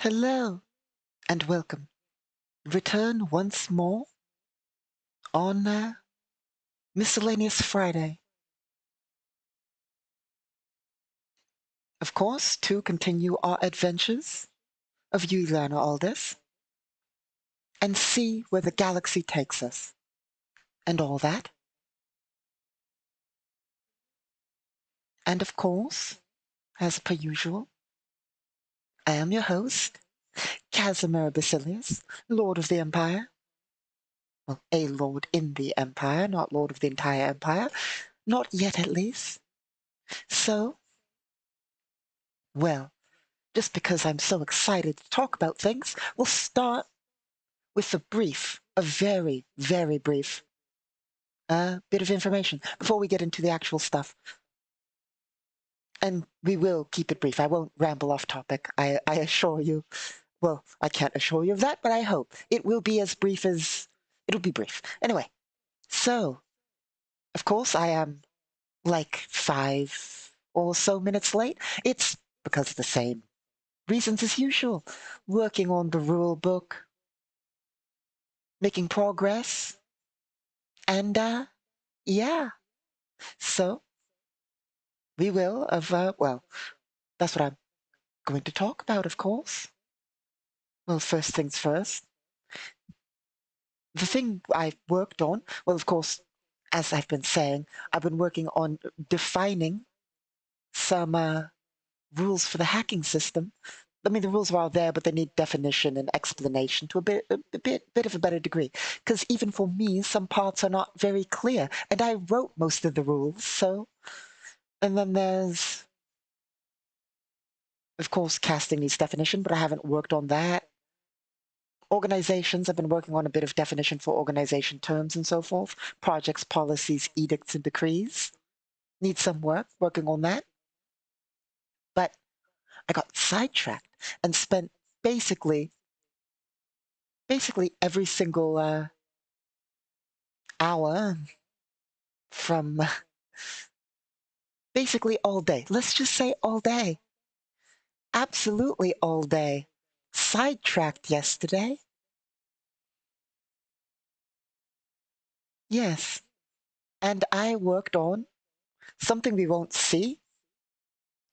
Hello and welcome. Return once more on Miscellaneous Friday. Of course, to continue our adventures of you learn all this and see where the galaxy takes us and all that. And of course, as per usual, I am your host, Casimir Basilius, Lord of the Empire. Well, a lord in the Empire, not lord of the entire Empire. Not yet, at least. So, well, just because I'm so excited to talk about things, we'll start with a very, very brief bit of information before we get into the actual stuff. And we will keep it brief. I won't ramble off topic. I assure you. Well, I can't assure you of that, but I hope it will be as brief as it'll be brief. Anyway, so of course I am like 5 or so minutes late. It's because of the same reasons as usual. Working on the rule book, making progress, and yeah. So we will well, that's what I'm going to talk about, of course. Well, first things first. The thing I've worked on, well, of course, as I've been saying, I've been working on defining some rules for the hacking system. I mean, the rules are all there, but they need definition and explanation to a bit of a better degree. Because even for me, some parts are not very clear, and I wrote most of the rules. So, and then there's, of course, casting needs definition, but I haven't worked on that. Organizations, I've been working on a bit of definition for organization terms and so forth. Projects, policies, edicts, and decrees need some work working on that. But I got sidetracked and spent basically every single hour from basically all day. Let's just say all day. Absolutely all day. Sidetracked yesterday. Yes. And I worked on something we won't see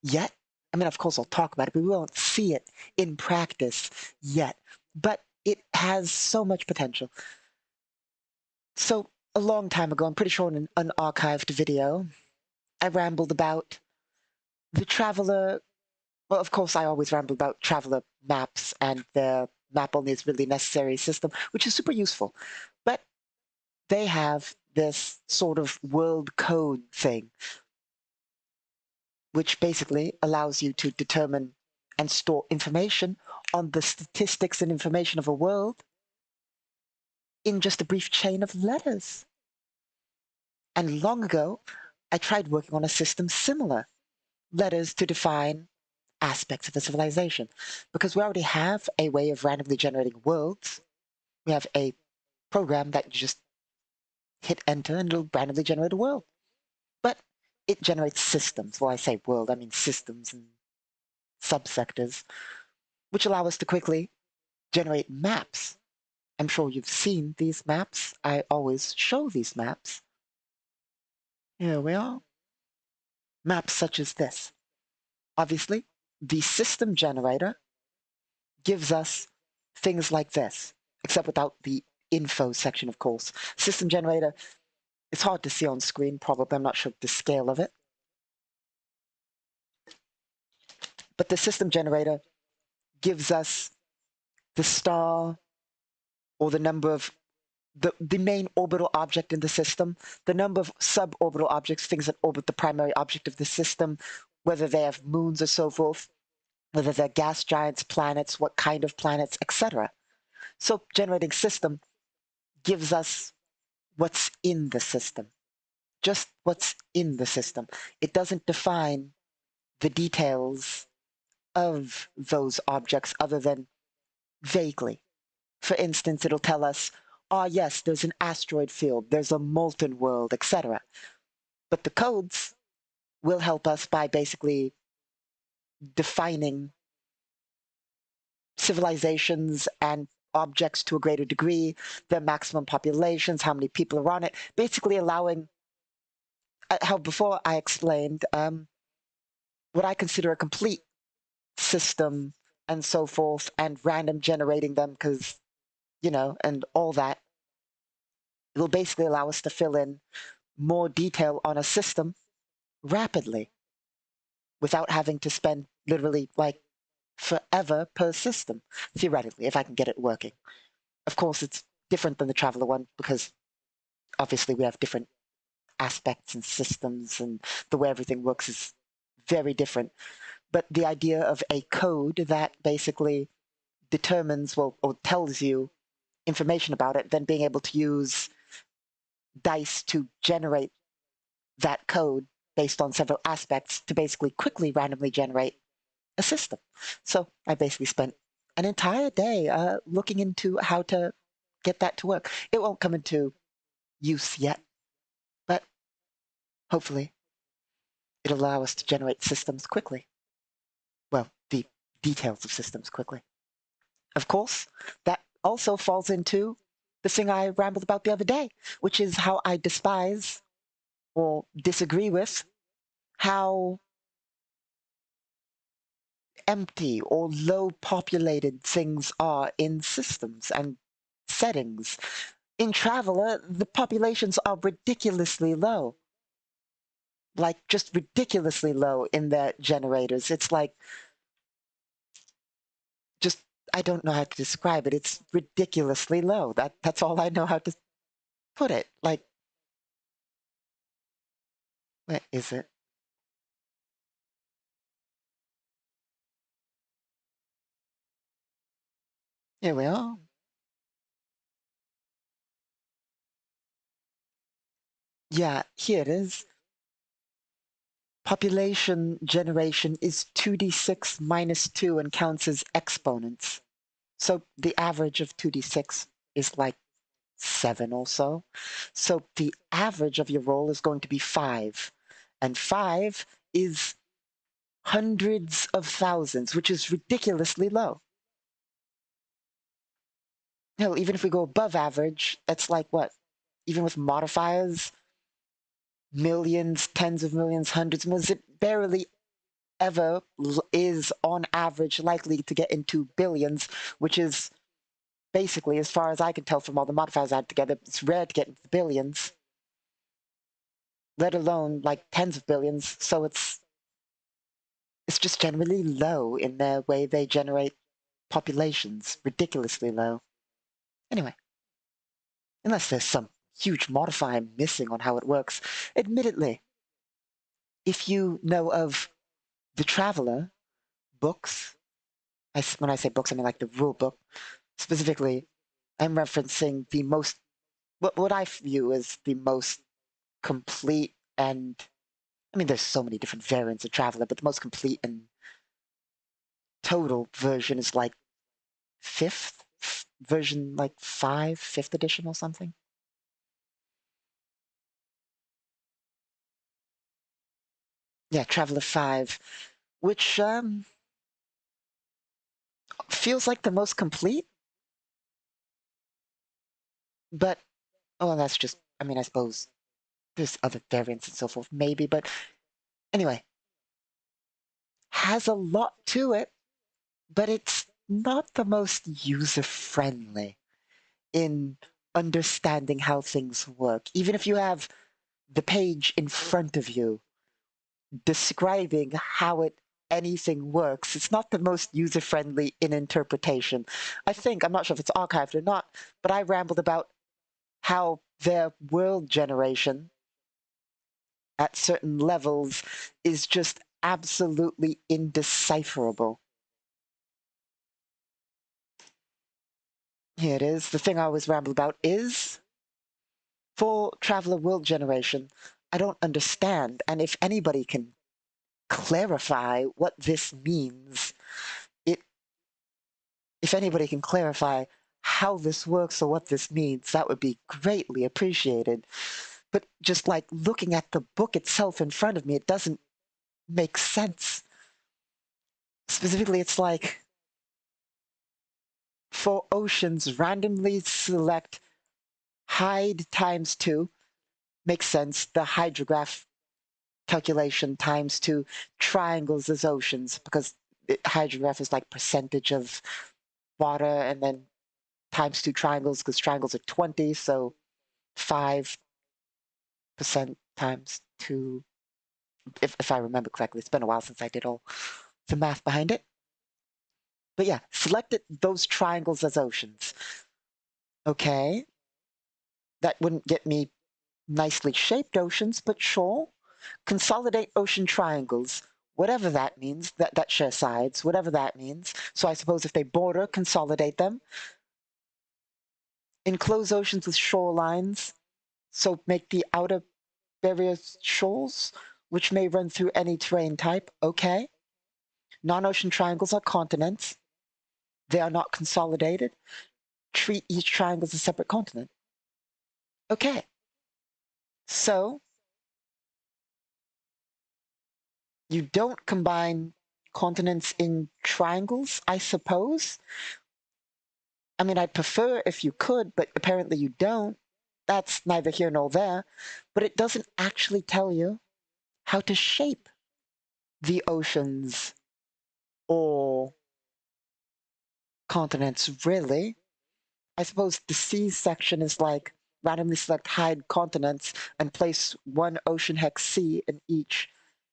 yet. I mean, of course, I'll talk about it, but we won't see it in practice yet. But it has so much potential. So, a long time ago, I'm pretty sure in an unarchived video, I rambled about the traveler. Well, of course, I always ramble about traveler maps and the map only is really necessary system, which is super useful. But they have this sort of world code thing, which basically allows you to determine and store information on the statistics and information of a world in just a brief chain of letters. And long ago, I tried working on a system similar, letters to define aspects of a civilization, because we already have a way of randomly generating worlds. We have a program that you just hit enter and it'll randomly generate a world. But it generates systems. Well, I say world, I mean systems and subsectors, which allow us to quickly generate maps. I'm sure you've seen these maps. I always show these maps. Here we are. Maps such as this. Obviously, the system generator gives us things like this, except without the info section, of course. System generator, it's hard to see on screen, probably. I'm not sure the scale of it. But the system generator gives us the star or the number of the main orbital object in the system, the number of suborbital objects, things that orbit the primary object of the system, whether they have moons or so forth, whether they're gas giants, planets, what kind of planets, etc. So generating system gives us what's in the system, just what's in the system. It doesn't define the details of those objects other than vaguely. For instance, it'll tell us, oh yes, there's an asteroid field, there's a molten world, etc. But the codes will help us by basically defining civilizations and objects to a greater degree, their maximum populations, how many people are on it, basically allowing, how before I explained what I consider a complete system and so forth, and random generating them because, and all that. It will basically allow us to fill in more detail on a system rapidly without having to spend literally like forever per system, theoretically, if I can get it working. Of course, it's different than the Traveler one because obviously we have different aspects and systems, and the way everything works is very different. But the idea of a code that basically determines, well, or tells you information about it, then being able to use dice to generate that code based on several aspects to basically quickly randomly generate a system. So I basically spent an entire day looking into how to get that to work. It won't come into use yet, but hopefully it'll allow us to generate systems quickly. Well, the details of systems quickly. Of course, that also falls into the thing I rambled about the other day, which is how I despise or disagree with how empty or low populated things are in systems and settings. In Traveler, the populations are ridiculously low. Like, just ridiculously low in their generators. It's like, just, I don't know how to describe it. It's ridiculously low. That's all I know how to put it. Like, where is it? Here we are. Yeah, here it is. Population generation is 2d6 minus 2 and counts as exponents. So the average of 2d6 is like 7 or so. So the average of your roll is going to be 5. And 5 is hundreds of thousands, which is ridiculously low. Even if we go above average, that's like what? Even with modifiers, millions, tens of millions, hundreds of millions, it barely ever is on average likely to get into billions, which is basically, as far as I can tell from all the modifiers I had together, it's rare to get into the billions, let alone like tens of billions. So it's just generally low in their way they generate populations, ridiculously low. Anyway, unless there's some huge modifier missing on how it works. Admittedly, if you know of the Traveler books, when I say books, I mean like the rule book, specifically, I'm referencing the most, what I view as the most complete and, I mean, there's so many different variants of Traveler, but the most complete and total version is like fifth version, like fifth edition or something. Yeah, Traveler 5, which feels like the most complete, but, oh, that's just, I mean, I suppose there's other variants and so forth, maybe, but anyway, has a lot to it, but it's not the most user-friendly in understanding how things work. Even if you have the page in front of you describing how anything works, it's not the most user-friendly in interpretation. I think, I'm not sure if it's archived or not, but I rambled about how their world generation at certain levels is just absolutely indecipherable. Here it is. The thing I always ramble about is, for Traveler world generation, I don't understand. And if anybody can clarify what this means, if anybody can clarify how this works or what this means, that would be greatly appreciated. But just like looking at the book itself in front of me, it doesn't make sense. Specifically, it's like, For oceans, randomly select hide times 2. Makes sense. The hydrograph calculation times 2 triangles as oceans because hydrograph is like percentage of water, and then times 2 triangles because triangles are 20, so 5% times 2, if I remember correctly. It's been a while since I did all the math behind it. But yeah, selected those triangles as oceans. Okay, that wouldn't get me nicely shaped oceans, but sure. Consolidate ocean triangles, whatever that means, that share sides, whatever that means. So I suppose if they border, consolidate them. Enclose oceans with shorelines, so make the outer barriers shoals, which may run through any terrain type. Okay. Non-ocean triangles are continents. They are not consolidated. Treat each triangle as a separate continent. Okay. So you don't combine continents in triangles, I suppose. I mean, I'd prefer if you could, but apparently you don't. That's neither here nor there. But it doesn't actually tell you how to shape the oceans or continents, really. I suppose the seas section is like randomly select hide continents and place one ocean hex C in each,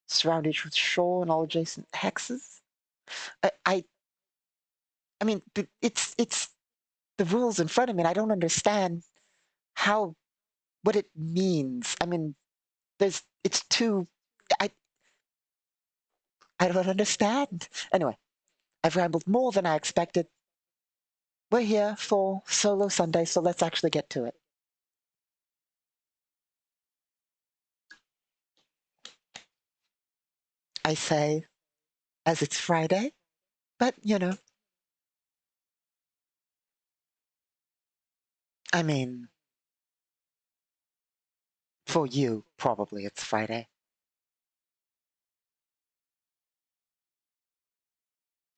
surround each with shore and all adjacent hexes. I, I, I mean, it's the rules in front of me. And I don't understand how what it means. I mean, it's too. I I don't understand. Anyway, I've rambled more than I expected. We're here for Solo Sunday, so let's actually get to it. I say, as it's Friday, but I mean, for you, probably it's Friday.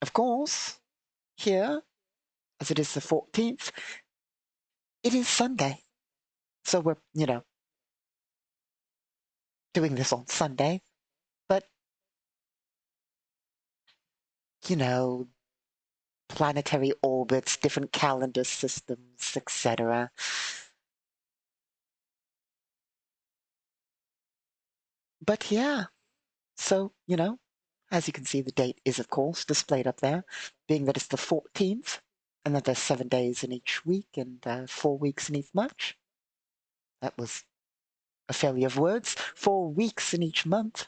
Of course, here, as it is the 14th, it is Sunday. So we're, doing this on Sunday. But, you know, planetary orbits, different calendar systems, etc. But yeah, so, as you can see, the date is, of course, displayed up there, being that it's the 14th, and that there's 7 days in each week and 4 weeks in each month. That was a failure of words. 4 weeks in each month.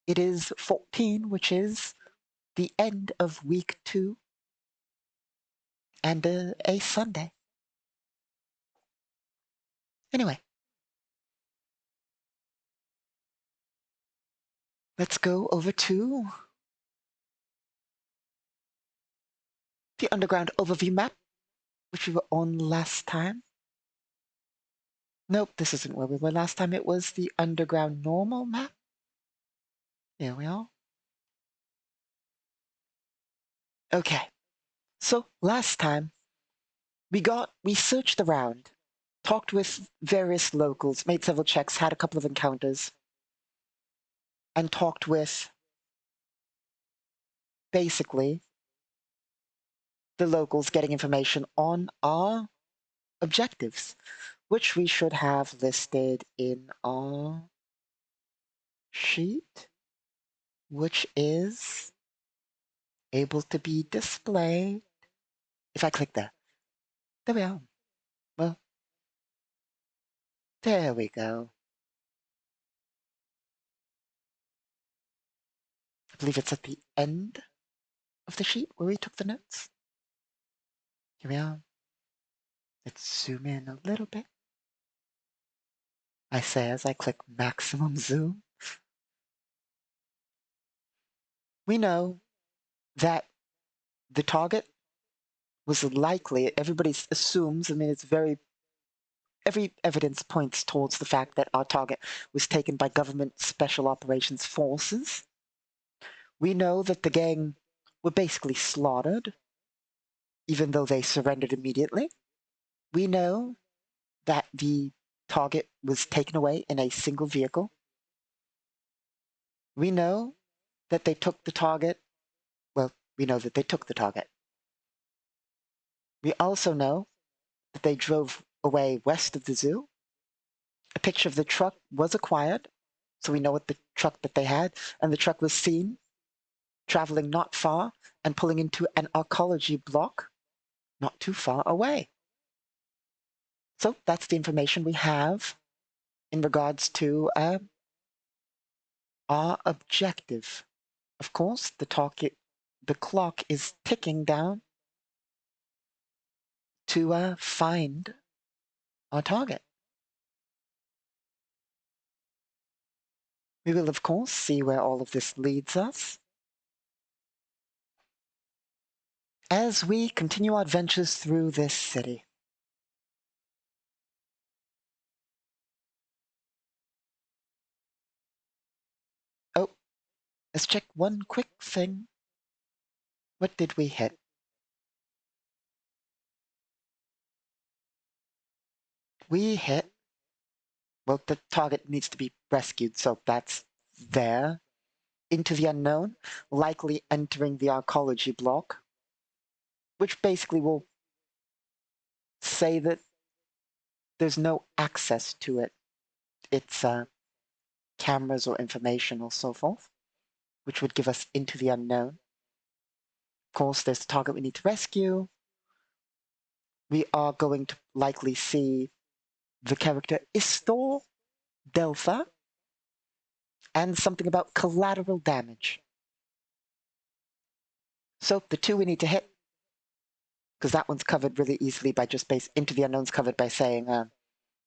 It is 14, which is the end of week 2 and a Sunday. Anyway, let's go over to the Underground overview map, which we were on last time. Nope, this isn't where we were last time. It was the Underground normal map. Here we are. Okay, so last time we searched around, talked with various locals, made several checks, had a couple of encounters, and talked with basically the locals getting information on our objectives, which we should have listed in our sheet, which is able to be displayed. If I click there we are. Well, there we go. I believe it's at the end of the sheet where we took the notes. Here we are. Let's zoom in a little bit. I say as I click maximum zoom. We know that the target was likely, everybody assumes, I mean, every evidence points towards the fact that our target was taken by government special operations forces. We know that the gang were basically slaughtered. even though they surrendered immediately. We know that the target was taken away in a single vehicle. We know that they took the target. Well, we know that they took the target. We also know that they drove away west of the zoo. A picture of the truck was acquired, so we know what the truck that they had, and the truck was seen traveling not far and pulling into an arcology block not too far away. So that's the information we have in regards to our objective. Of course, the clock is ticking down to find our target. We will, of course, see where all of this leads us as we continue our adventures through this city. Oh, let's check one quick thing. What did we hit? We hit... Well, the target needs to be rescued, so that's there. Into the unknown, likely entering the arcology block, which basically will say that there's no access to it. It's cameras or information or so forth, which would give us into the unknown. Of course, there's the target we need to rescue. We are going to likely see the character Istor Delta and something about collateral damage. So the two we need to hit, because that one's covered really easily by just into the unknown's covered by saying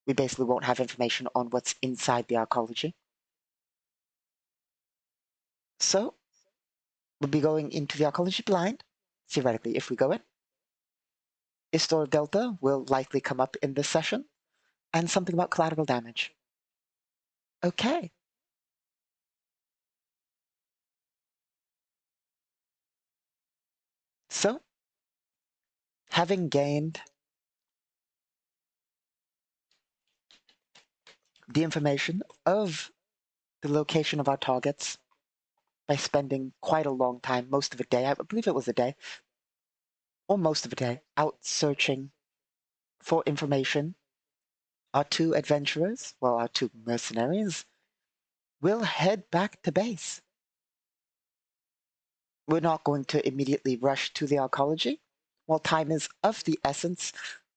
we basically won't have information on what's inside the arcology. So we'll be going into the arcology blind, theoretically, if we go in. Istor Delta will likely come up in this session, and something about collateral damage. Okay. So, having gained the information of the location of our targets by spending quite a long time, most of a day, I believe it was a day, or most of a day, out searching for information, our two adventurers, well, our two mercenaries, will head back to base. We're not going to immediately rush to the arcology. While time is of the essence,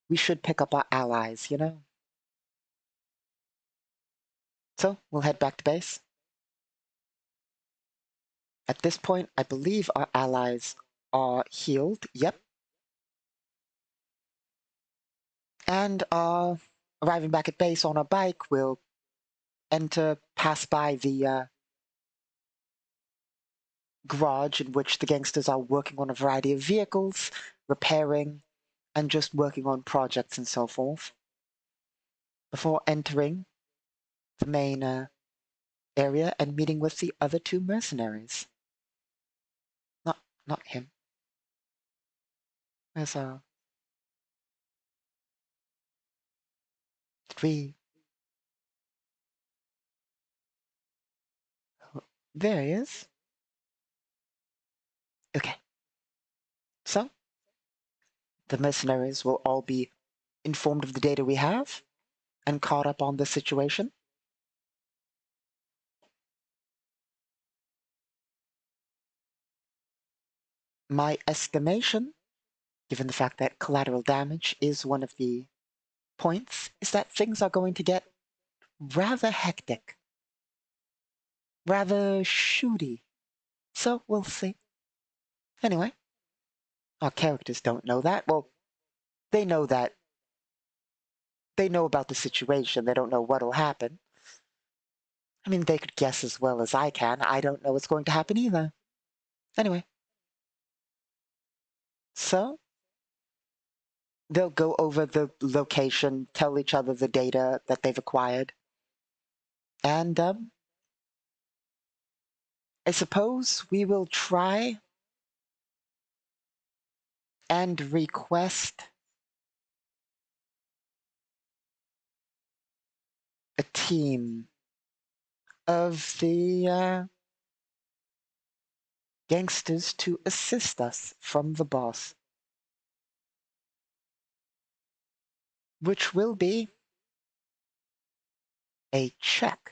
we should pick up our allies, you know? So, we'll head back to base. At this point, I believe our allies are healed. Yep. And arriving back at base on a bike, we'll pass by the garage in which the gangsters are working on a variety of vehicles, repairing, and just working on projects and so forth, before entering the main area and meeting with the other two mercenaries. Not him. Where's three? There he is. Okay. So, the mercenaries will all be informed of the data we have and caught up on the situation. My estimation, given the fact that collateral damage is one of the points, is that things are going to get rather hectic, rather shooty. So we'll see. Anyway, our characters don't know that. Well, they know that. They know about the situation. They don't know what'll happen. I mean, they could guess as well as I can. I don't know what's going to happen either. Anyway. So, they'll go over the location, tell each other the data that they've acquired. And, I suppose we will try and request a team of the gangsters to assist us from the boss, which will be a check.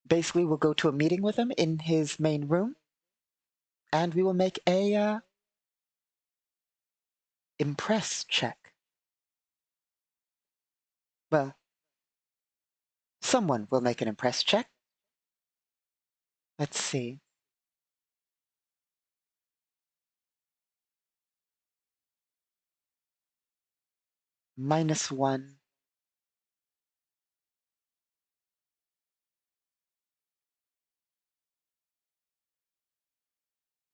Basically, we'll go to a meeting with him in his main room, and we will make a impress check. Well, someone will make an impress check. Let's see. -1.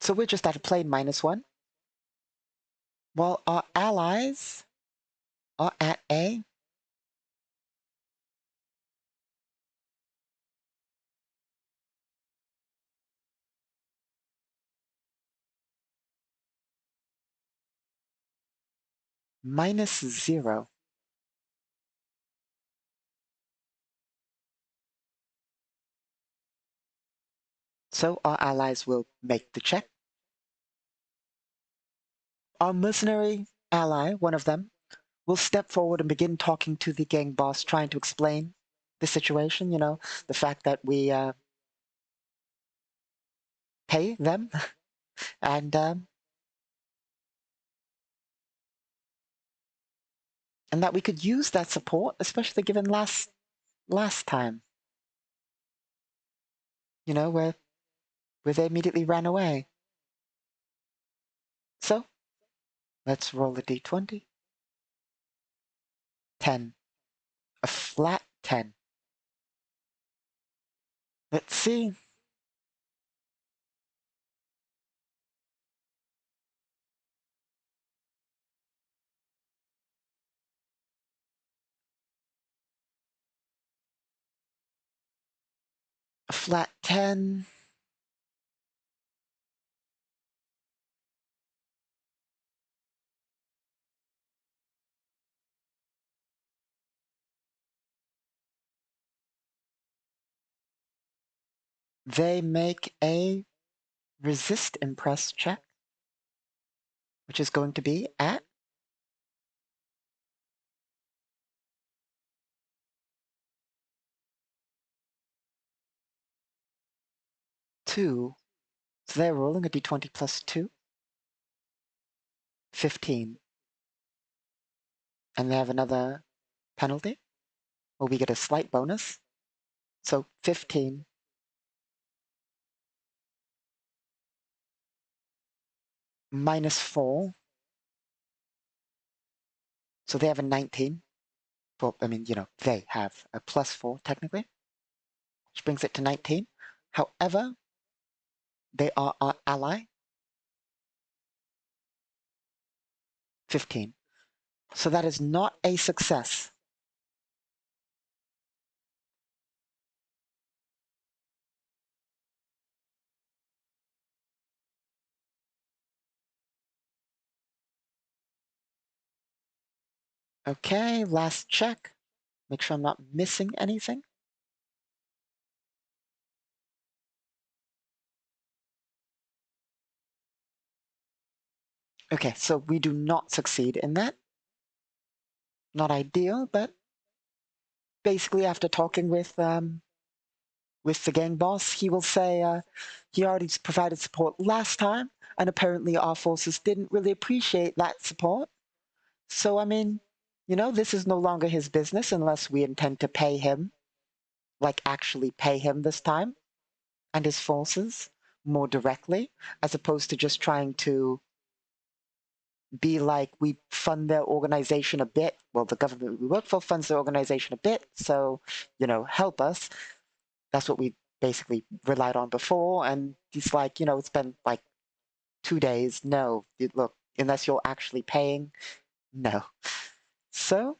So we're just at a plain -1. While our allies are at a -0. So our allies will make the check. Our mercenary ally, one of them, will step forward and begin talking to the gang boss, trying to explain the situation, the fact that we pay them and and that we could use that support, especially given last time, where they immediately ran away. So let's roll a d20. 10. A flat 10. Let's see. A flat 10. They make a resist impress check, which is going to be at 2. So they're rolling a d20 plus 2. 15. And they have another penalty, or we get a slight bonus. So 15. -4. So they have a 19. Well, I mean, they have a +4 technically, which brings it to 19. However, they are our ally. 15. So that is not a success. Okay, last check. Make sure I'm not missing anything. Okay, so we do not succeed in that. Not ideal, but basically after talking with the gang boss, he will say he already provided support last time, and apparently our forces didn't really appreciate that support. So, I mean, this is no longer his business unless we intend to pay him, like actually pay him this time, and his forces more directly, as opposed to just trying to be like, we fund their organization a bit. Well, the government we work for funds their organization a bit, so, help us. That's what we basically relied on before. And he's like, it's been like 2 days. No, look, unless you're actually paying, no. So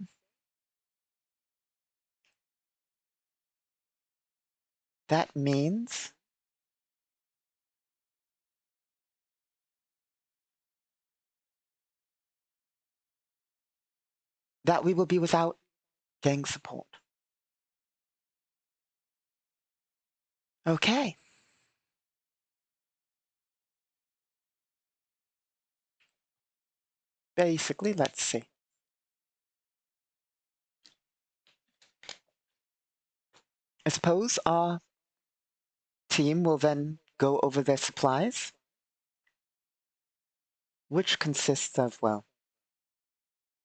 that means that we will be without gang support. Okay. Basically, let's see. I suppose our team will then go over their supplies, which consists of, well,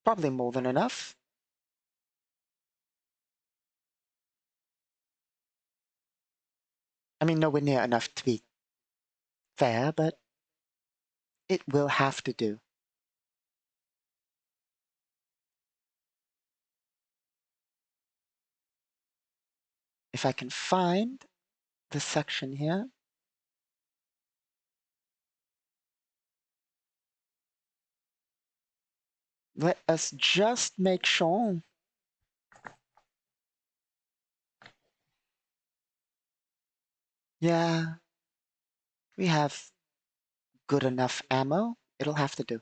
probably more than enough. I mean, nowhere near enough to be fair, but it will have to do. If I can find the section here. Let us just make sure. Yeah, we have good enough ammo. It'll have to do.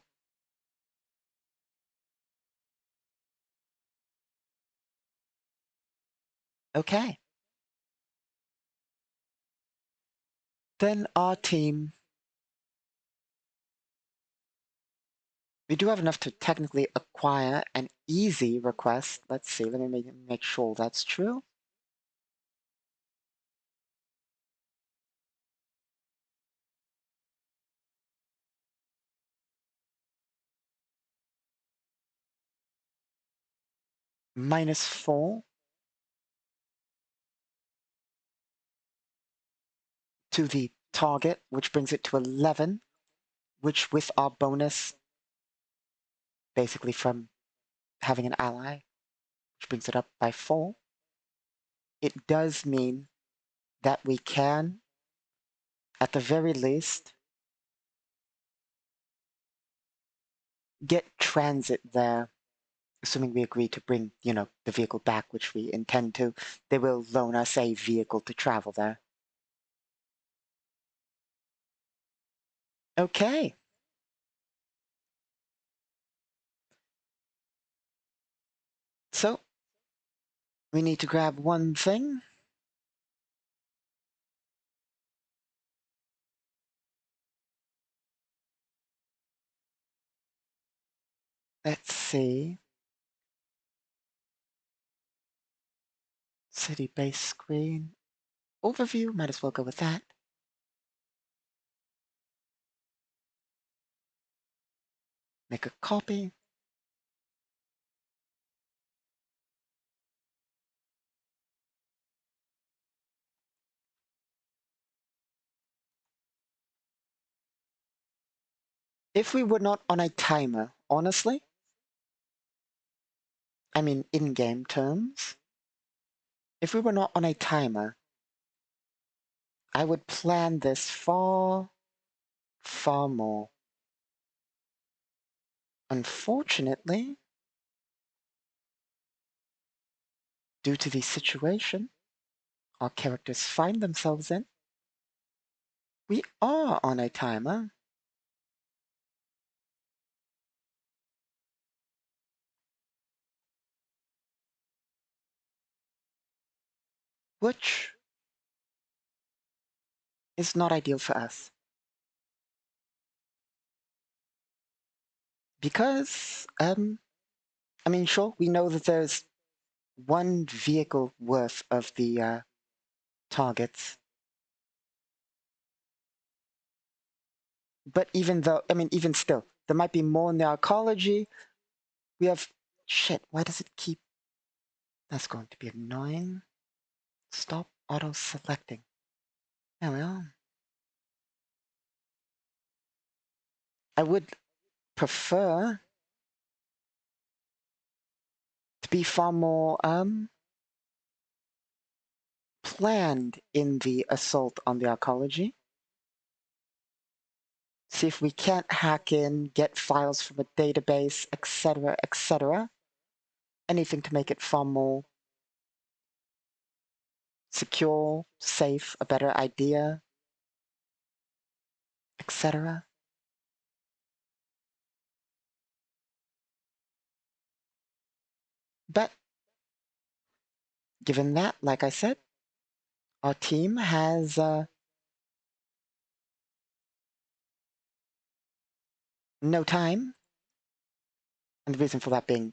Okay. Then our team. We do have enough to technically acquire an easy request. Let's see, let me make sure that's true. -4 to the target, which brings it to 11, which with our bonus, basically from having an ally, which brings it up by 4, it does mean that we can, at the very least, get transit there, assuming we agree to bring, the vehicle back, which we intend to. They will loan us a vehicle to travel there. Okay. So, we need to grab one thing. Let's see. City base screen. Overview, might as well go with that. Make a copy. If we were not on a timer, honestly, I mean in-game terms, if we were not on a timer, I would plan this far, far more. Unfortunately, due to the situation our characters find themselves in, we are on a timer. Which is not ideal for us. Because, I mean, sure, we know that there's one vehicle worth of the targets. But even though, I mean, even still, there might be more in the arcology. We have, shit, why does it keep, that's going to be annoying. Stop auto-selecting. There we are. I would prefer to be far more, planned in the assault on the arcology. See if we can't hack in, get files from a database, etc., etc. Anything to make it far more secure, safe, a better idea, etc. But given that, like I said, our team has no time. And the reason for that being,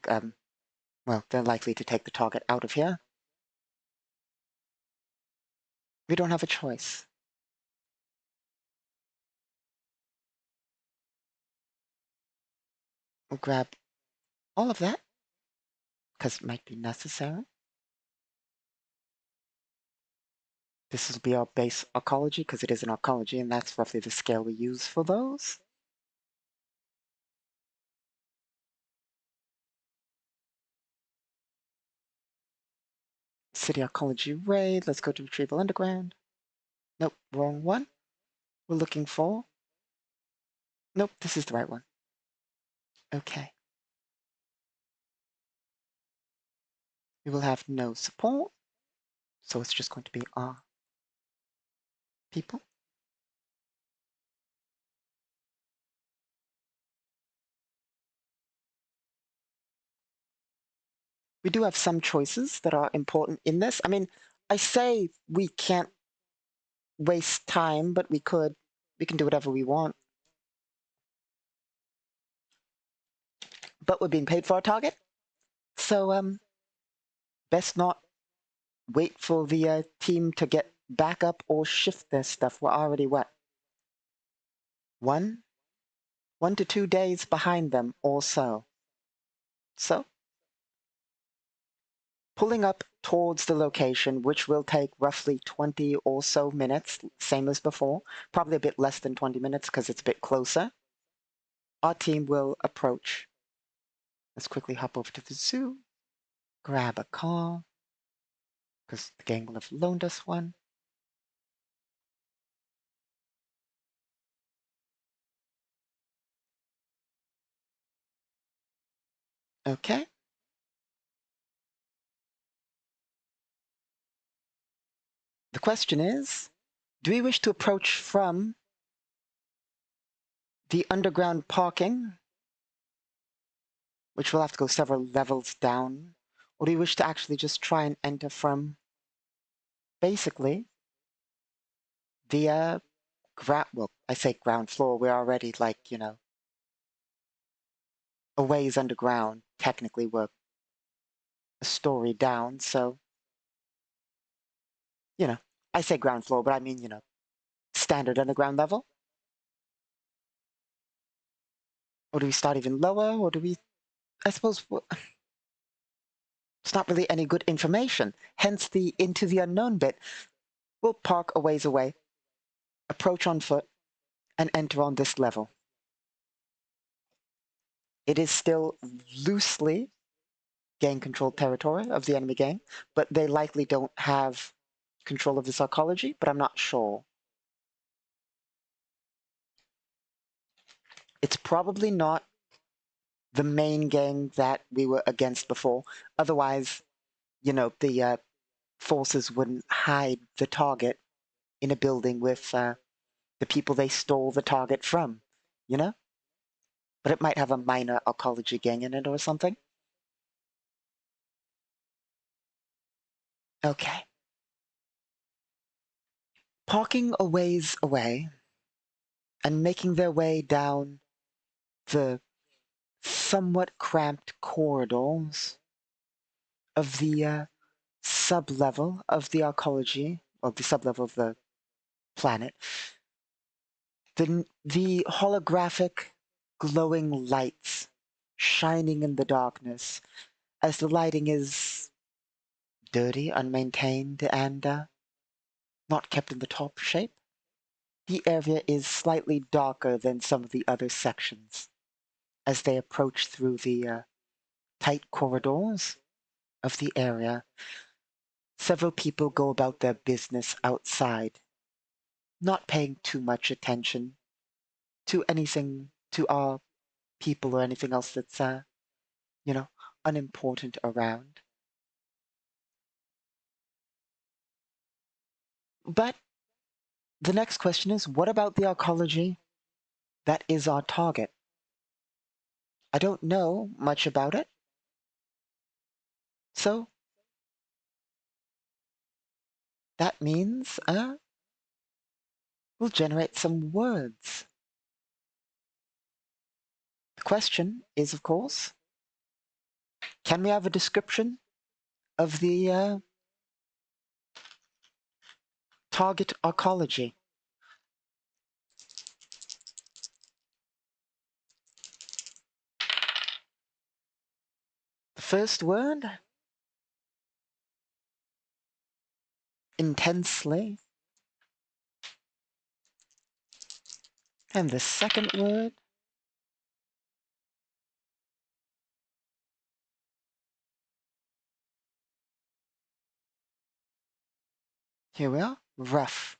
well, they're likely to take the target out of here. We don't have a choice. We'll grab all of that, because it might be necessary. This will be our base arcology, because it is an arcology, and that's roughly the scale we use for those. City arcology raid. Let's go to Retrieval Underground. Nope, wrong one. We're looking for... Nope, this is the right one. Okay. We will have no support, so it's just going to be our people. We do have some choices that are important in this. I mean, I say we can't waste time, but we could. We can do whatever we want. But we're being paid for our target. So, best not wait for the team to get back up or shift their stuff. We're already what? 1 to 2 days behind them or so. So, pulling up towards the location, which will take roughly 20 or so minutes, same as before, probably a bit less than 20 minutes because it's a bit closer. Our team will approach. Let's quickly hop over to the zoo, grab a car, because the gang will have loaned us one. Okay. The question is, do we wish to approach from the underground parking, which will have to go several levels down, or do we wish to actually just try and enter from basically the well, I say ground floor, we're already like, a ways underground. Technically, we're a story down, so, I say ground floor, but I mean, standard underground level. Or do we start even lower, or do we, I suppose, it's not really any good information, hence the into the unknown bit. We'll park a ways away, approach on foot, and enter on this level. It is still loosely gang-controlled territory of the enemy gang, but they likely don't have control of the psychology, but I'm not sure. It's probably not the main gang that we were against before. Otherwise, the forces wouldn't hide the target in a building with the people they stole the target from, you know? But it might have a minor arcology gang in it or something. Okay. Parking a ways away and making their way down the somewhat cramped corridors of the sub-level of the arcology, or the sub-level of the planet, the holographic glowing lights shining in the darkness as the lighting is dirty, unmaintained, and not kept in the top shape. The area is slightly darker than some of the other sections as they approach through the tight corridors of the area. Several people go about their business outside, not paying too much attention to anything, to our people or anything else that's, unimportant around. But the next question is, what about the arcology that is our target? I don't know much about it. So that means we'll generate some words. The question is, of course, can we have a description of the target arcology? The first word, intensely. And the second word, here we are, rough.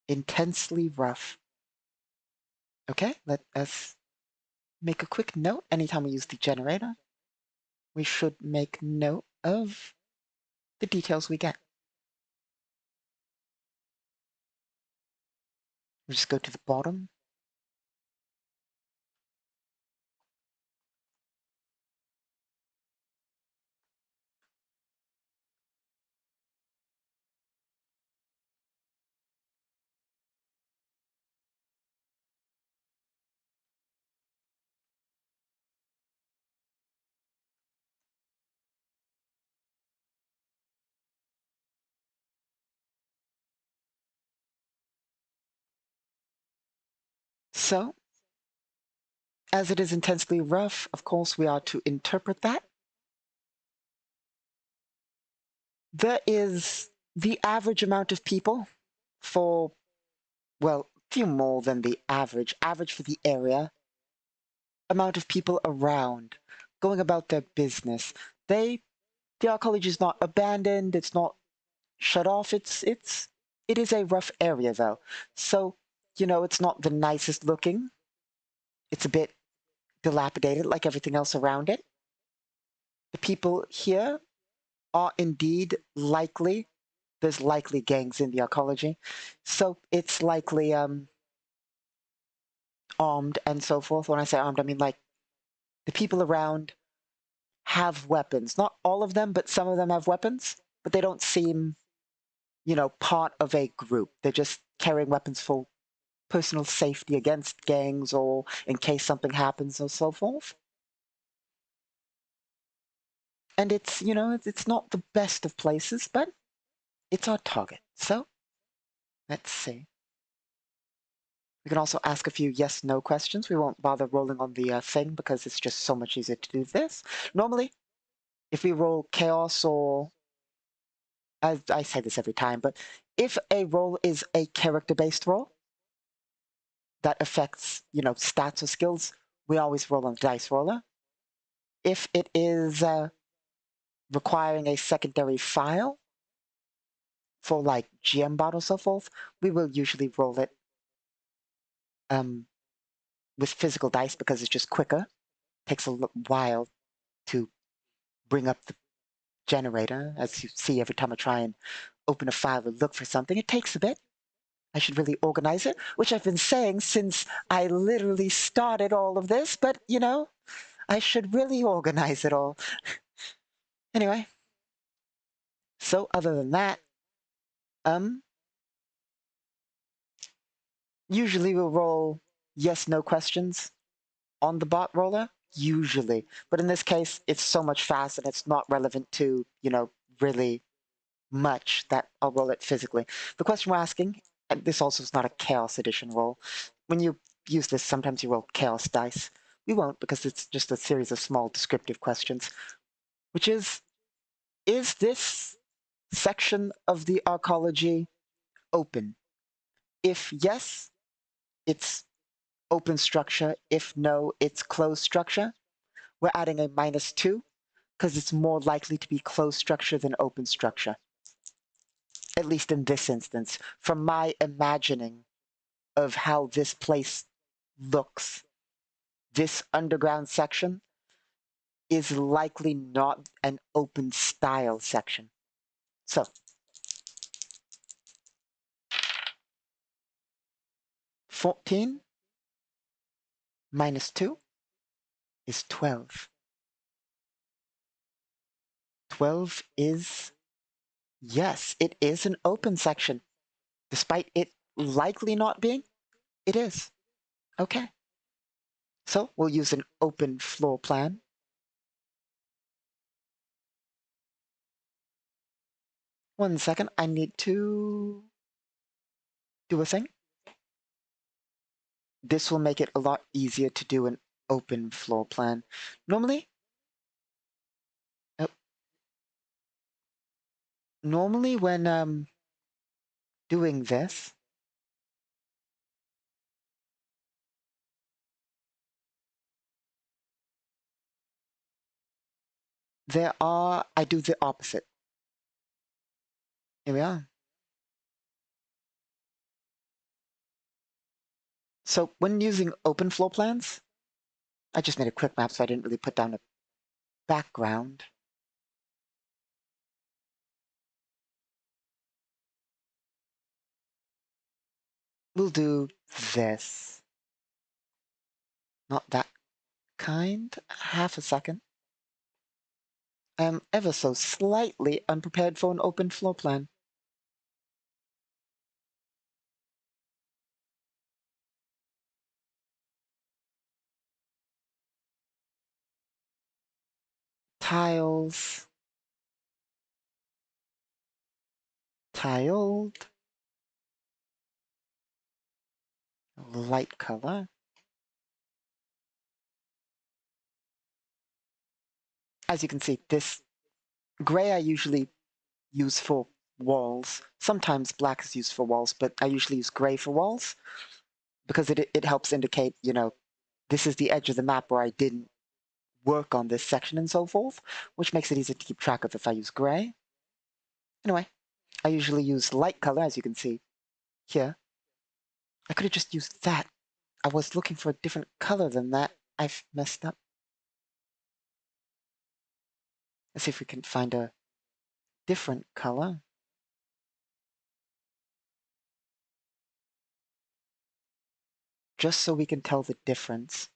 Intensely rough. Okay, let us make a quick note. Anytime we use the generator, we should make note of the details we get. We'll just go to the bottom. So, as it is intensely rough, of course, we are to interpret that. There is the average amount of people for, well, few more than the average for the area, amount of people around, going about their business. The arcology is not abandoned, it's not shut off, it is a rough area though. So, it's not the nicest looking. It's a bit dilapidated like everything else around it. The people here are indeed likely, there's likely gangs in the arcology. So it's likely armed and so forth. When I say armed, I mean like the people around have weapons. Not all of them, but some of them have weapons, but they don't seem, part of a group. They're just carrying weapons for personal safety against gangs or in case something happens or so forth. And it's not the best of places, but it's our target. So let's see. We can also ask a few yes/no questions. We won't bother rolling on the thing because it's just so much easier to do this. Normally, if we roll chaos or, as I say this every time, but if a roll is a character-based roll that affects, stats or skills, we always roll on the dice roller. If it is requiring a secondary file for like GM bot or so forth, we will usually roll it with physical dice because it's just quicker. Takes a while to bring up the generator, as you see every time I try and open a file or look for something. It takes a bit. I should really organize it, which I've been saying since I literally started all of this, but I should really organize it all. Anyway, so other than that, usually we'll roll yes/no questions on the bot roller, usually. But in this case, it's so much faster and it's not relevant to, really much that I'll roll it physically. The question we're asking, and this also is not a Chaos Edition roll. When you use this, sometimes you roll Chaos dice. We won't because it's just a series of small descriptive questions, which is this section of the arcology open? If yes, it's open structure. If no, it's closed structure. We're adding a -2 because it's more likely to be closed structure than open structure. At least in this instance, from my imagining of how this place looks, this underground section is likely not an open style section. So, 14 -2 is 12. 12 is, yes, it is an open section. Despite it likely not being, it is. Okay. So we'll use an open floor plan. One second, I need to do a thing. This will make it a lot easier to do an open floor plan. Normally, oh, normally when doing this, I do the opposite. Here we are. So when using open floor plans, I just made a quick map, so I didn't really put down a background. We'll do this. Not that kind. Half a second. I am ever so slightly unprepared for an open floor plan. Tiles. Tiled. Light color. As you can see, this gray I usually use for walls. Sometimes black is used for walls, but I usually use gray for walls because it helps indicate, you know, this is the edge of the map where I didn't work on this section and so forth, which makes it easier to keep track of if I use gray. Anyway, I usually use light color, as you can see here. I could have just used that. I was looking for a different color than that. I've messed up. Let's see if we can find a different color. Just so we can tell the difference.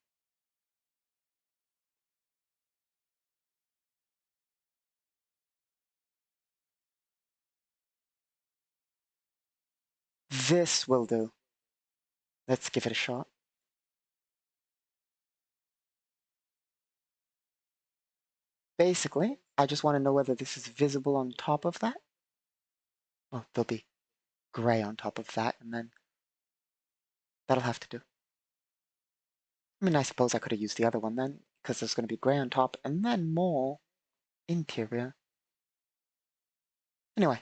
This will do. Let's give it a shot. Basically, I just want to know whether this is visible on top of that. Well, there'll be gray on top of that, and then that'll have to do. I mean, I suppose I could have used the other one then, because there's going to be gray on top, and then more interior. Anyway.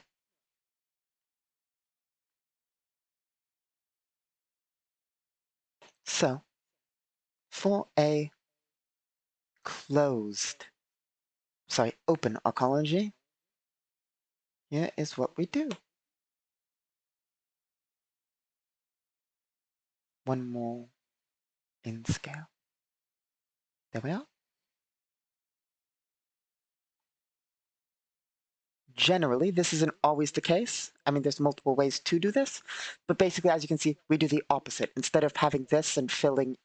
So, for a open arcology, here is what we do. One more in scale. There we are. Generally, this isn't always the case. I mean, there's multiple ways to do this, but basically, as you can see, we do the opposite. Instead of having this and filling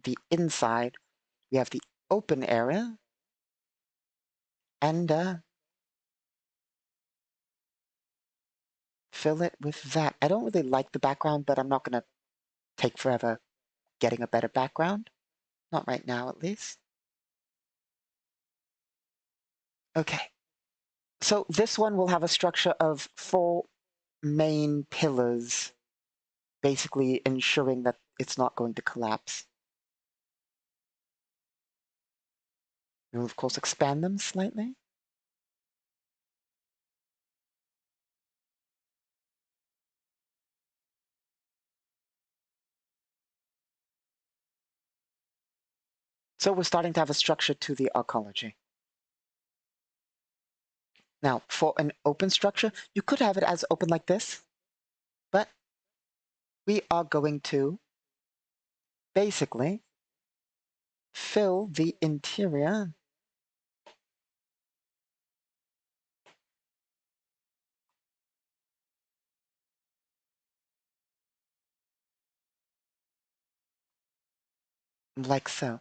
the inside, we have the open area, and fill it with that. I don't really like the background, but I'm not going to take forever getting a better background. Not right now, at least. Okay. So this one will have a structure of 4 main pillars, basically ensuring that it's not going to collapse. We'll, of course, expand them slightly. So we're starting to have a structure to the arcology. Now, for an open structure, you could have it as open like this, but we are going to basically fill the interior like so.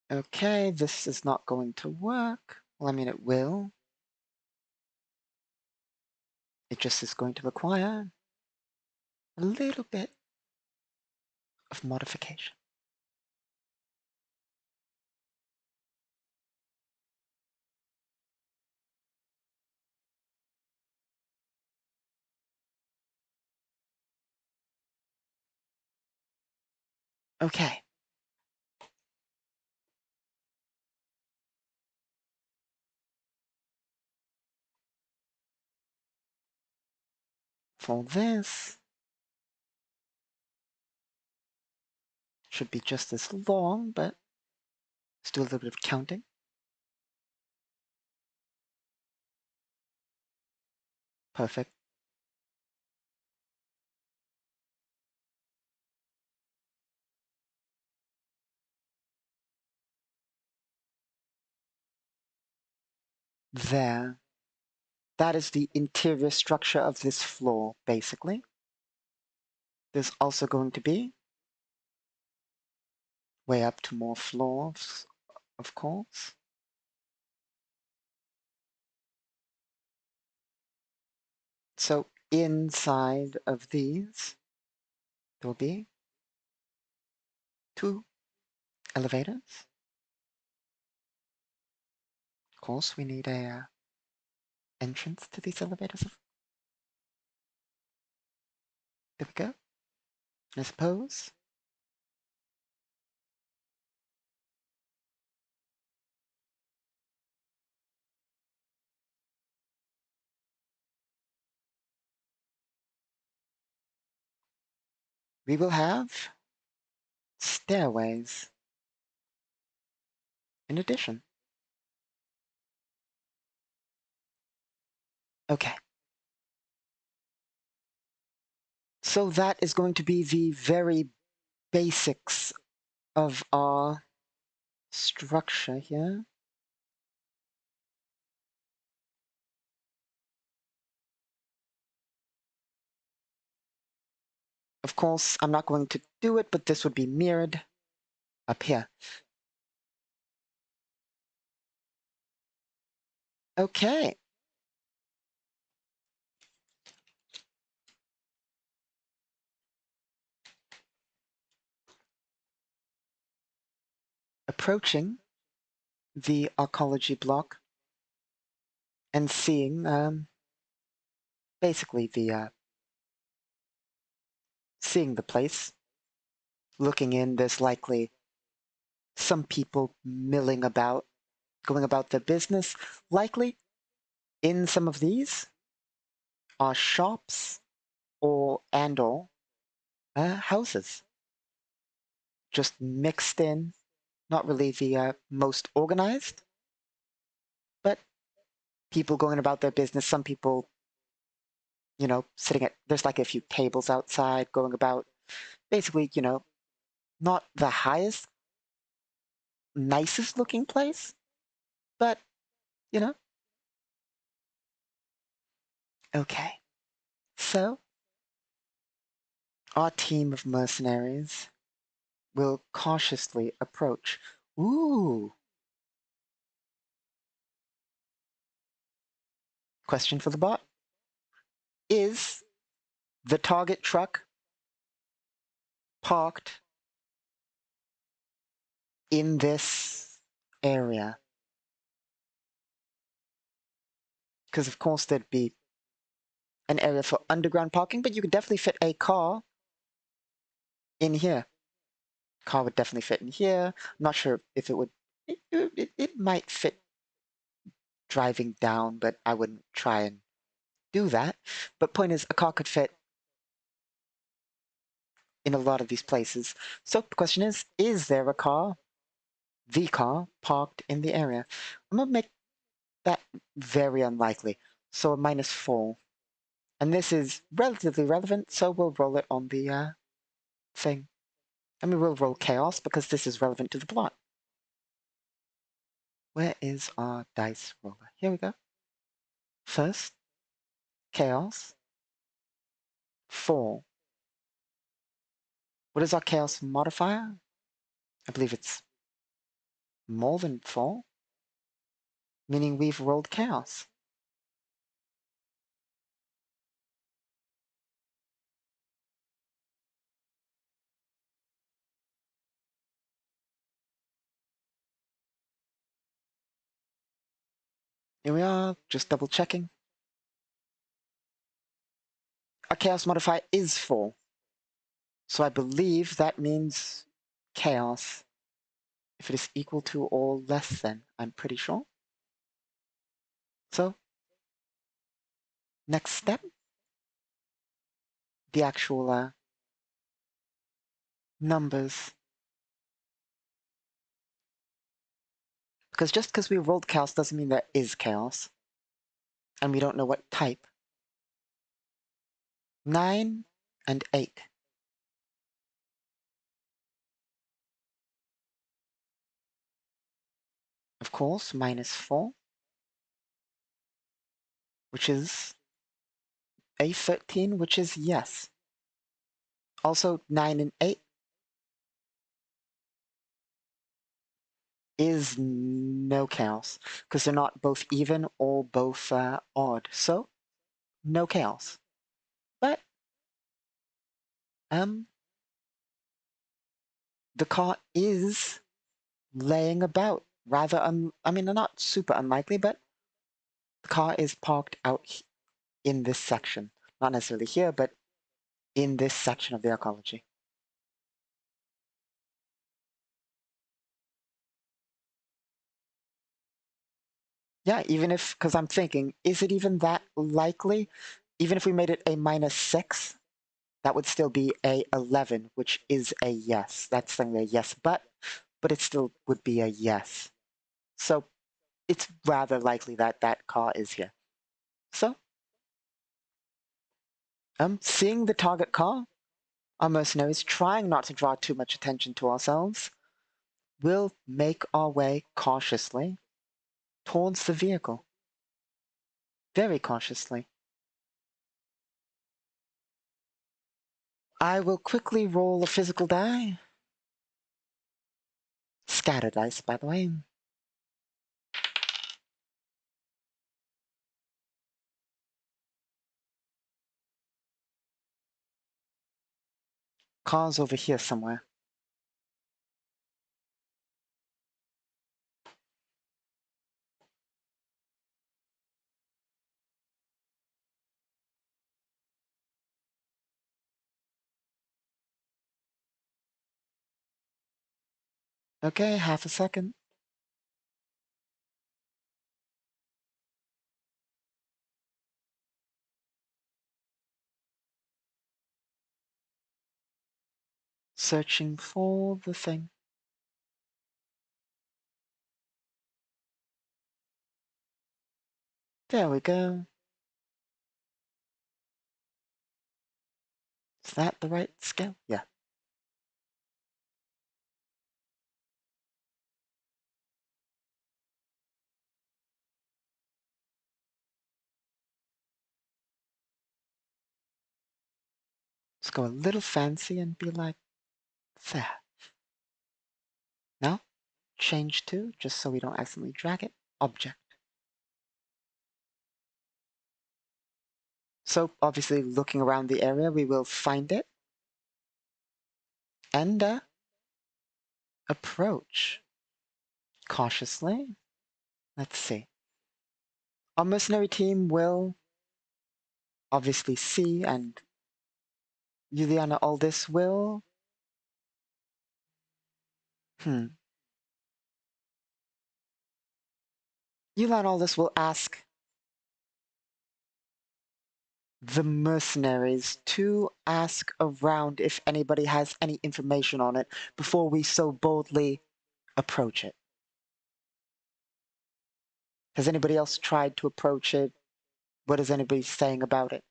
Okay, this is not going to work. Well, I mean, it will. It just is going to require a little bit of modification. Okay. For this, should be just as long, but let's do a little bit of counting. Perfect. There. That is the interior structure of this floor, basically. There's also going to be way up to more floors, of course. So inside of these, there will be 2 elevators. Of course, we need a entrance to these elevators. There we go. I suppose we will have stairways in addition. Okay. So that is going to be the very basics of our structure here. Of course, I'm not going to do it, but this would be mirrored up here. Okay. Approaching the arcology block and seeing basically seeing the place. Looking in, there's likely some people milling about, going about their business. Likely in some of these are shops or houses, just mixed in. Not really the most organized, but people going about their business. Some people, sitting at, there's like a few tables outside going about. Basically, not the highest, nicest looking place, but, you know, okay. So, our team of mercenaries will cautiously approach. Ooh. Question for the bot. Is the target truck parked in this area? Because, of course, there'd be an area for underground parking, but you could definitely fit a car in here. Car would definitely fit in here. I'm not sure if it would. It might fit driving down, but I wouldn't try and do that. But point is, a car could fit in a lot of these places. So the question is there a car, the car, parked in the area? I'm going to make that very unlikely. So a -4. And this is relatively relevant, so we'll roll it on the thing. I mean, we'll roll chaos because this is relevant to the plot. Where is our dice roller? Here we go. First, chaos. 4. What is our chaos modifier? I believe it's More than 4? Meaning we've rolled chaos. Here we are, just double checking. Our chaos modifier is 4. So I believe that means chaos. If it is equal to or less than, I'm pretty sure. So, next step, the actual numbers. Because just because we rolled chaos doesn't mean there is chaos. And we don't know what type. 9 and 8. Of course, minus 4, which is a 13, which is yes. Also, 9 and 8 is no chaos, because they're not both even or both odd. So, no chaos. But, the car is laying about. Rather, I mean, not super unlikely, but the car is parked out in this section. Not necessarily here, but in this section of the ecology. Yeah, even if, because I'm thinking, is it even that likely? Even if we made it a -6, that would still be a 11, which is a yes. That's saying a yes, but it still would be a yes. So it's rather likely that that car is here. So, seeing the target car, our mercenaries, trying not to draw too much attention to ourselves, will make our way cautiously towards the vehicle. Very cautiously. I will quickly roll a physical die. Scatter dice, by the way. Car's over here somewhere. Okay, half a second. Searching for the thing. There we go. Is that the right scale? Yeah. Let's go a little fancy and be like, there. Now, change to, just so we don't accidentally drag it, object. So obviously looking around the area, we will find it and approach cautiously. Let's see. Our mercenary team will obviously see, and Juliana Aldis will... Juliana Aldis will ask the mercenaries to ask around if anybody has any information on it before we so boldly approach it. Has anybody else tried to approach it? What is anybody saying about it?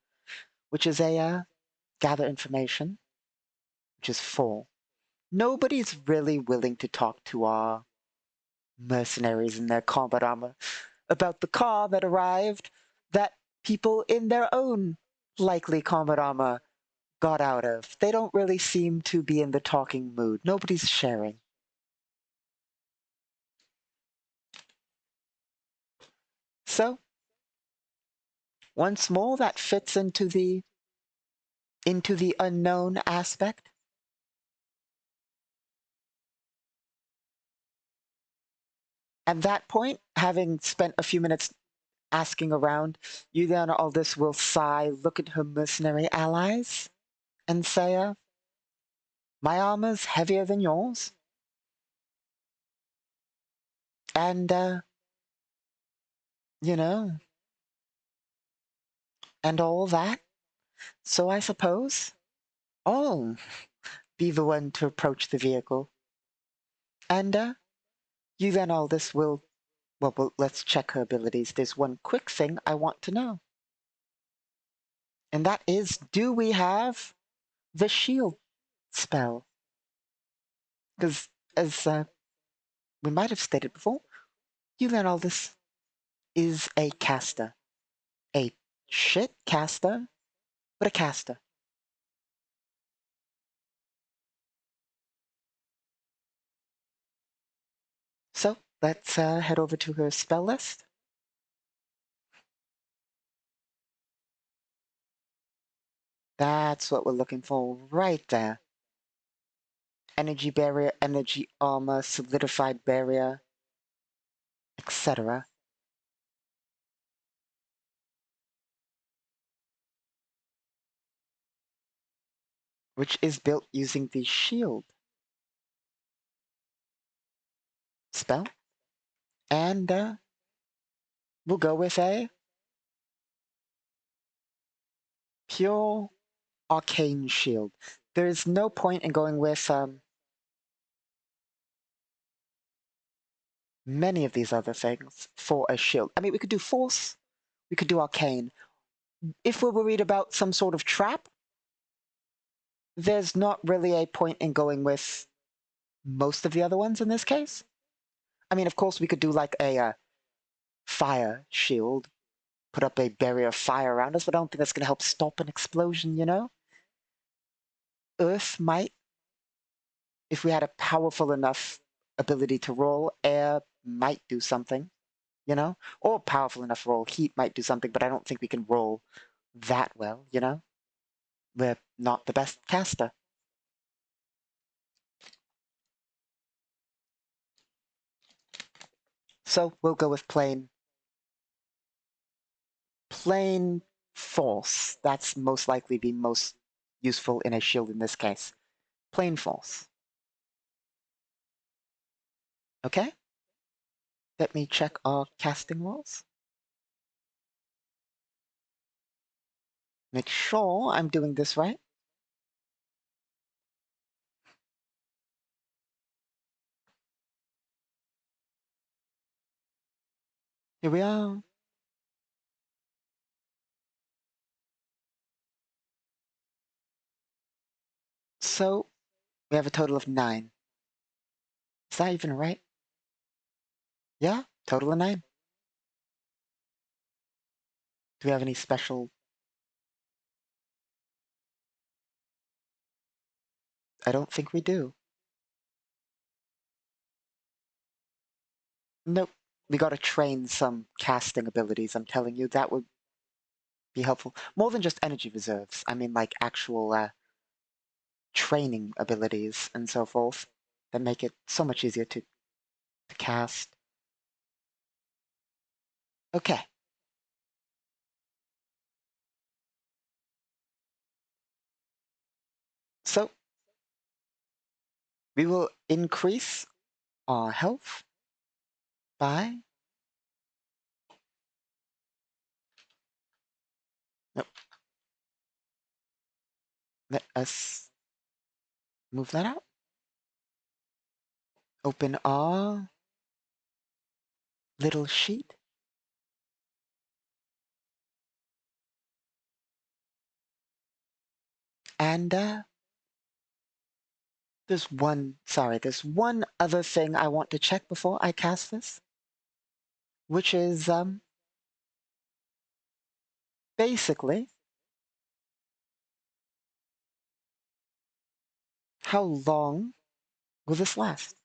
Which is a gather information, which is 4. Nobody's really willing to talk to our mercenaries in their combat armor about the car that arrived that people in their own likely combat armor got out of. They don't really seem to be in the talking mood. Nobody's sharing. So, once more, that fits into the unknown aspect. At that point, having spent a few minutes asking around, you then all this will sigh, look at her mercenary allies, and say, my armor's heavier than yours. And, you know, and all that. So I suppose I'll be the one to approach the vehicle. And, you then all this will, well, let's check her abilities. There's one quick thing I want to know. And that is, do we have the shield spell? Because as we might have stated before, you learn all this is a caster. A shit caster, but a caster. So let's head over to her spell list. That's what we're looking for right there. Energy barrier, energy armor, solidified barrier, etc. Which is built using the shield spell. And we'll go with a pure arcane shield. There's no point in going with many of these other things for a shield. I mean, we could do force, we could do arcane. If we're worried about some sort of trap, there's not really a point in going with most of the other ones in this case. I mean, of course, we could do like a fire shield, put up a barrier of fire around us, but I don't think that's going to help stop an explosion, you know? Earth might, if we had a powerful enough ability to roll, air might do something, you know? Or powerful enough roll, heat might do something, but I don't think we can roll that well, you know? We're not the best caster. So we'll go with plain force. That's most likely the most useful in a shield in this case. Plain force. Okay? Let me check our casting rolls. Make sure I'm doing this right. Here we are. So we have a total of 9. Is that even right? Yeah, total of 9. Do we have any special? I don't think we do. Nope. We gotta train some casting abilities, I'm telling you. That would be helpful. More than just energy reserves. I mean, like actual training abilities and so forth that make it so much easier to cast. Okay. So we will increase our health by, nope, let us move that out. Open our little sheet. And there's one other thing I want to check before I cast this, which is basically how long will this last?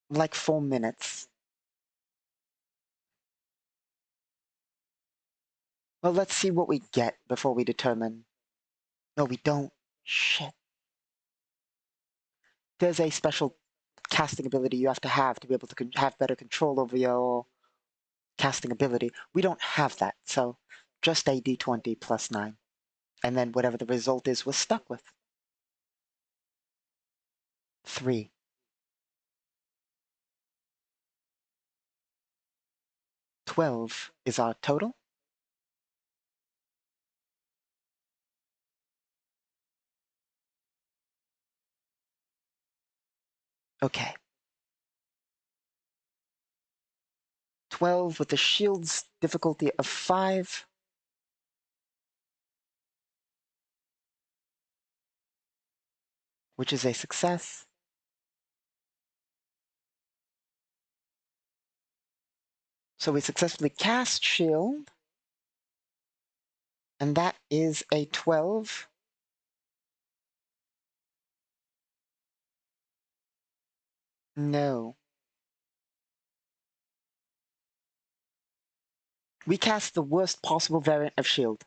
Like 4 minutes. Well, let's see what we get before we determine. No, we don't. Shit. There's a special casting ability you have to be able to have better control over your casting ability. We don't have that, so just a d20 plus 9. And then whatever the result is, we're stuck with. 3. 12 is our total. Okay. 12 with the shield's difficulty of 5. Which is a success. So we successfully cast shield. And that is a 12. No. We cast the worst possible variant of shield.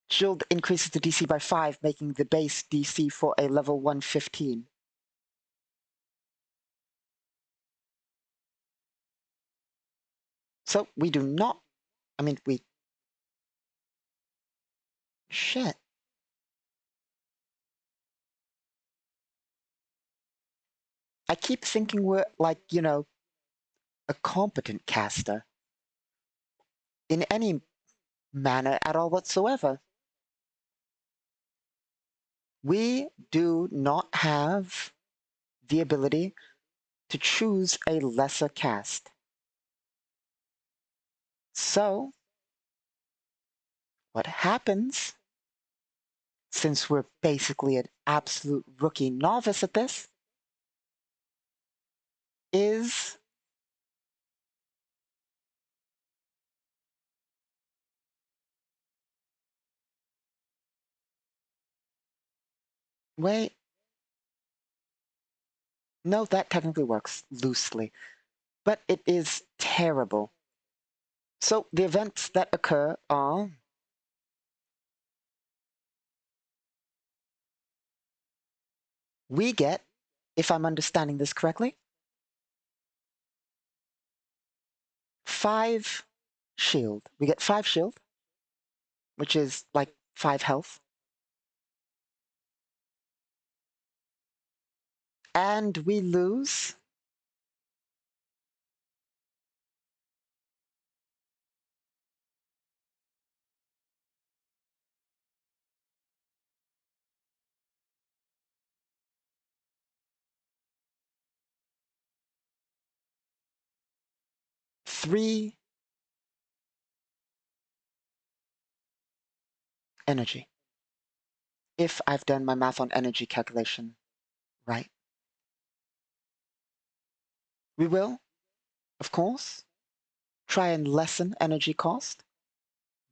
Shield increases the DC by 5, making the base DC for a level 1 15. So we do not, we, shit. I keep thinking we're like, a competent caster in any manner at all whatsoever. We do not have the ability to choose a lesser cast. So, what happens, since we're basically an absolute rookie novice at this, is wait, no, that technically works loosely, but it is terrible. So the events that occur are we get, if I'm understanding this correctly, 5 shield. We get 5 shield, which is like 5 health. And we lose three energy. If I've done my math on energy calculation right. We will, of course, try and lessen energy cost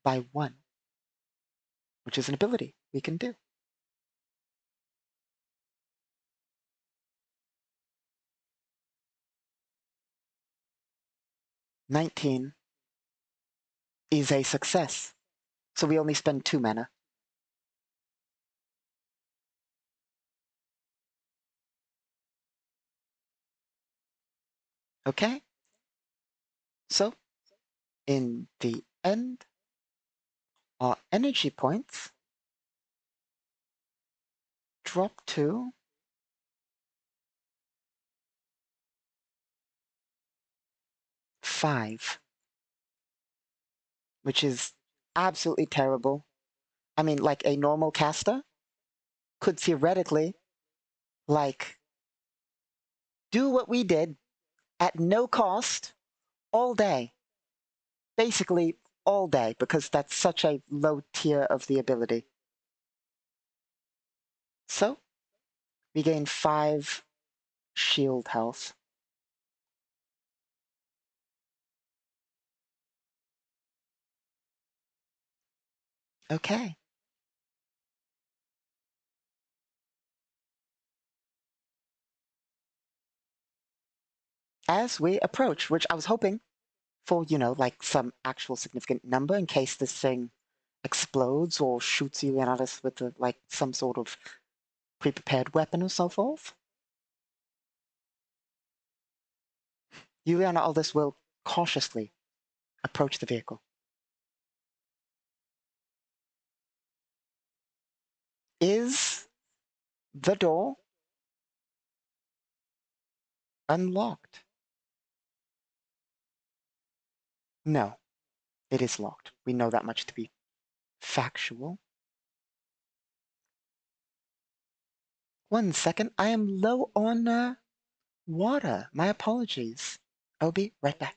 by 1, which is an ability we can do. "19 is a success, so we only spend 2 mana. Okay? So, in the end, our energy points drop to 5, which is absolutely terrible. Like a normal caster could theoretically, like, do what we did at no cost all day. Basically, all day, because that's such a low tier of the ability. So, we gain 5 shield health. Okay. as we approach, which I was hoping for, like some actual significant number in case this thing explodes or shoots you at us with like some sort of pre-prepared weapon or so forth. Juliana Aldous will cautiously approach the vehicle. Is the door unlocked? No, it is locked. We know that much to be factual. 1 second, I am low on water. My apologies. I'll be right back.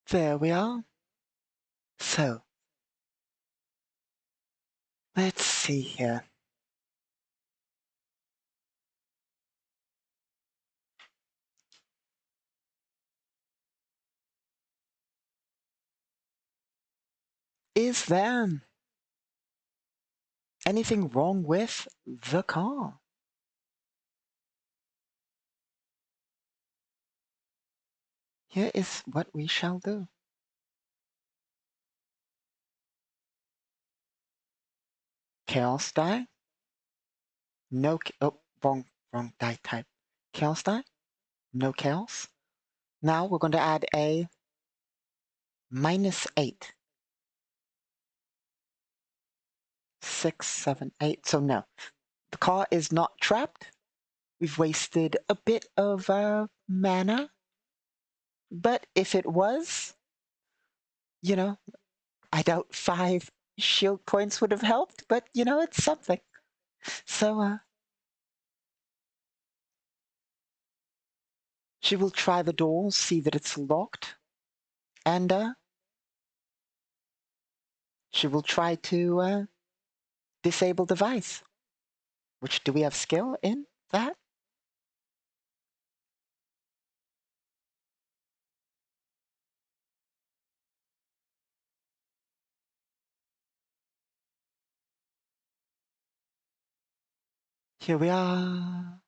There we are. So, let's see here. Is there anything wrong with the car? Here is what we shall do. Chaos die. No. Oh, wrong die type. Chaos die. No chaos. Now we're going to add a -8. 6, 7, 8. So no, the car is not trapped. We've wasted a bit of mana. But if it was, you know, I doubt 5 shield points would have helped, but it's something. So she will try the door, see that it's locked, and she will try to disable device. Which, do we have skill in that? Here we are.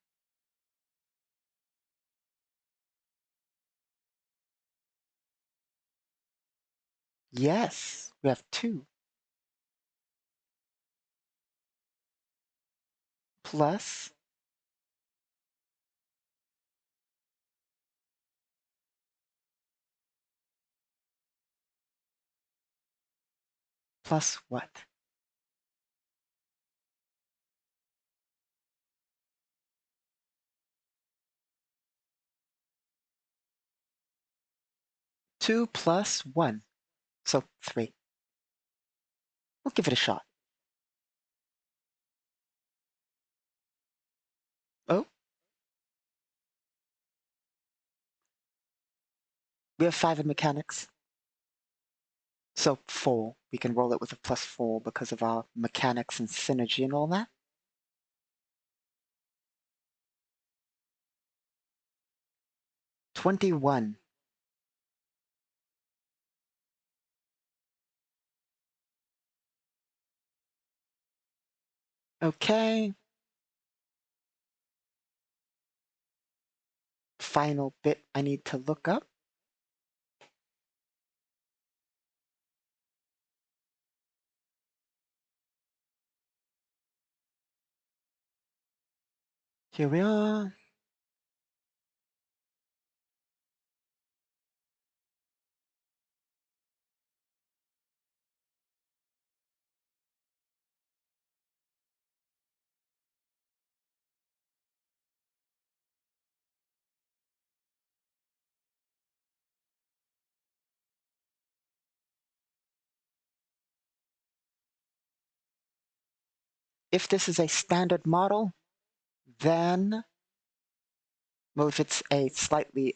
Yes, we have 2. Plus, plus what? 2 plus 1. So 3. We'll give it a shot. Oh, we have 5 in mechanics. So 4. We can roll it with a plus 4 because of our mechanics and synergy and all that. 21. Okay. Final bit I need to look up. Here we are. If this is a standard model, then, well, if it's a slightly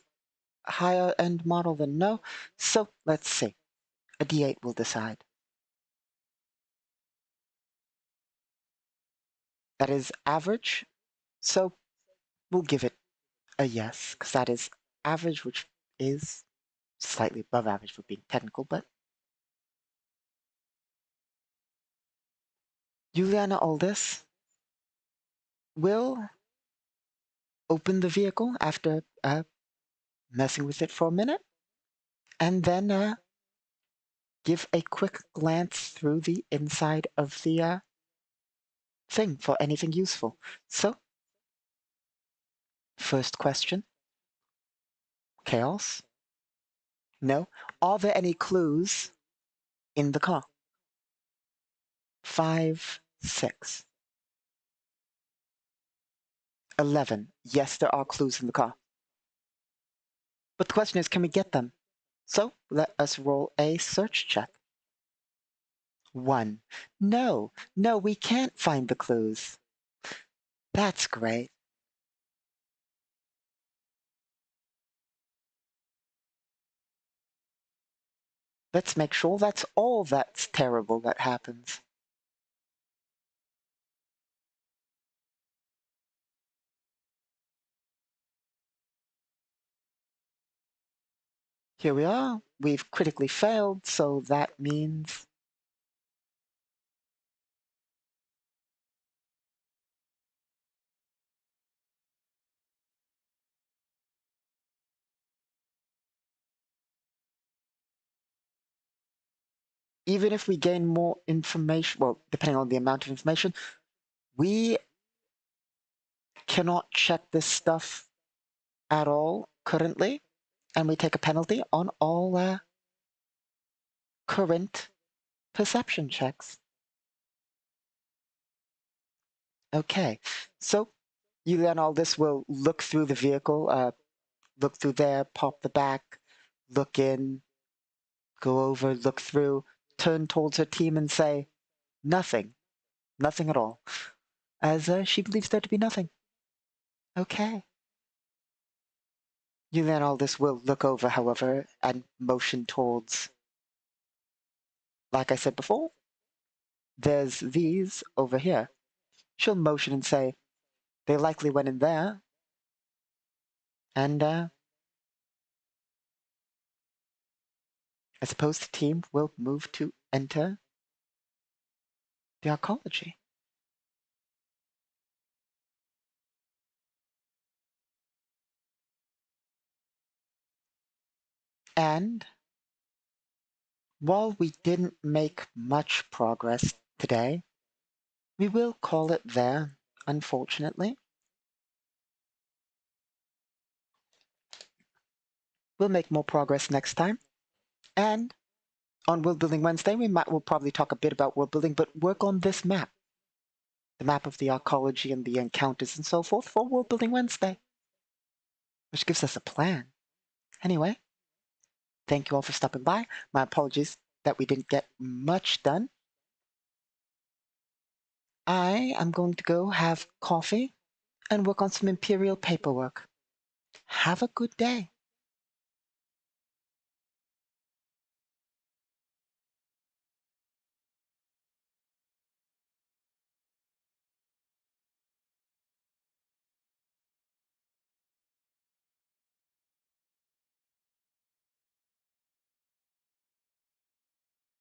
higher end model, then no. So let's see. A D8 will decide. That is average. So we'll give it a yes, because that is average, which is slightly above average for being technical, but Juliana Aldis will open the vehicle after messing with it for a minute, and then give a quick glance through the inside of the thing for anything useful. So, first question. Chaos? No. Are there any clues in the car? 5, 6. 11. Yes, there are clues in the car. But the question is, can we get them? So let us roll a search check. 1. No, no, we can't find the clues. That's great. Let's make sure that's all that's terrible that happens. Here we are. We've critically failed, so that means even if we gain more information, well, depending on the amount of information, we cannot check this stuff at all currently, and we take a penalty on all current perception checks. Okay, so you then all this will look through the vehicle, look through there, pop the back, look in, go over, look through, turn towards her team and say, nothing, nothing at all, as she believes there to be nothing. Okay. You then all this will look over, however, and motion towards, like I said before, there's these over here. She'll motion and say, they likely went in there, and I suppose the team will move to enter the arcology. And while we didn't make much progress today, we will call it there, unfortunately. We'll make more progress next time. And on World Building Wednesday, we'll probably talk a bit about world building, but work on this map. The map of the arcology and the encounters and so forth for World Building Wednesday, which gives us a plan. Anyway, thank you all for stopping by. My apologies that we didn't get much done. I am going to go have coffee and work on some Imperial paperwork. Have a good day.